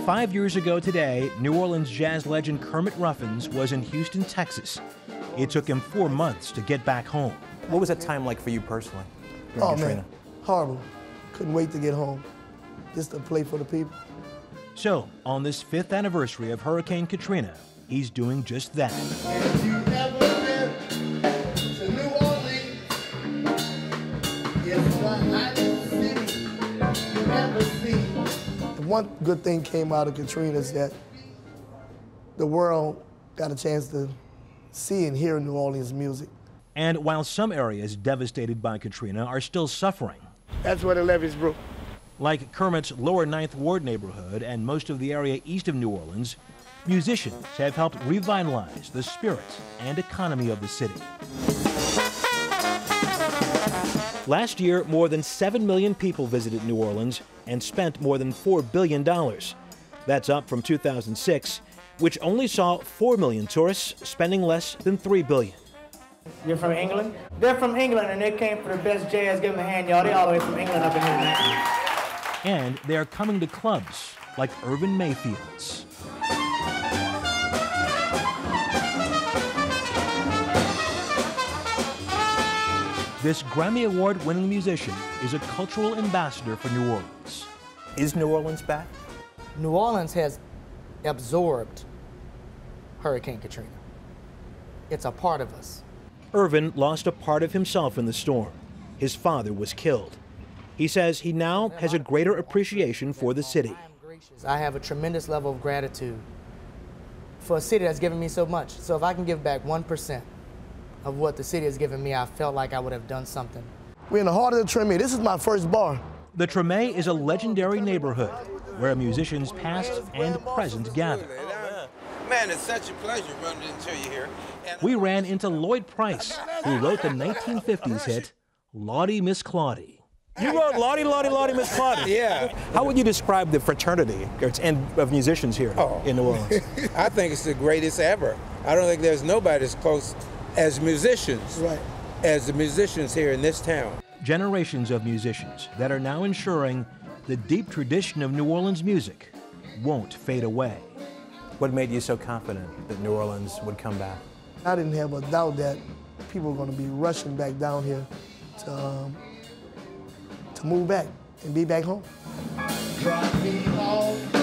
5 years ago today, New Orleans jazz legend Kermit Ruffins was in Houston, Texas. It took him 4 months to get back home. What was that time like for you personally? Oh, Katrina? man, horrible. Couldn't wait to get home, just to play for the people. So, on this 5th anniversary of Hurricane Katrina, he's doing just that. If you ever been to New Orleans, it's the hottest city you've ever seen. One good thing came out of Katrina is that the world got a chance to see and hear New Orleans music. And while some areas devastated by Katrina are still suffering, That's where the levees broke. like Kermit's lower 9th Ward neighborhood and most of the area east of New Orleans, musicians have helped revitalize the spirit and economy of the city. Last year, more than 7 million people visited New Orleans and spent more than $4 billion. That's up from 2006, which only saw 4 million tourists spending less than $3 billion. You're from England? They're from England, and they came for the best jazz. Give them a hand, y'all. They all the way from England up in here, man. And they are coming to clubs like Irvin Mayfield's. This Grammy Award-winning musician is a cultural ambassador for New Orleans. Is New Orleans back? New Orleans has absorbed Hurricane Katrina. It's a part of us. Irvin lost a part of himself in the storm. His father was killed. He says he now has a greater appreciation for the city. I have a tremendous level of gratitude for a city that's given me so much. So if I can give back 1% of what the city has given me, I felt like I would have done something. We're in the heart of the Treme. This is my first bar. The Treme is a legendary neighborhood where musicians past and present gather. Man, it's such a pleasure running into you here. We ran into Lloyd Price, who wrote the 1950s hit, Lawdy Miss Clawdy. You wrote Lawdy, Lawdy, Lawdy, Miss Claudia. Yeah. How would you describe the fraternity of musicians here in New Orleans? I think it's the greatest ever. I don't think there's nobody as close as musicians, as the musicians here in this town. Generations of musicians that are now ensuring the deep tradition of New Orleans music won't fade away. What made you so confident that New Orleans would come back? I didn't have a doubt that people were going to be rushing back down here to move back and be back home. Drop me off.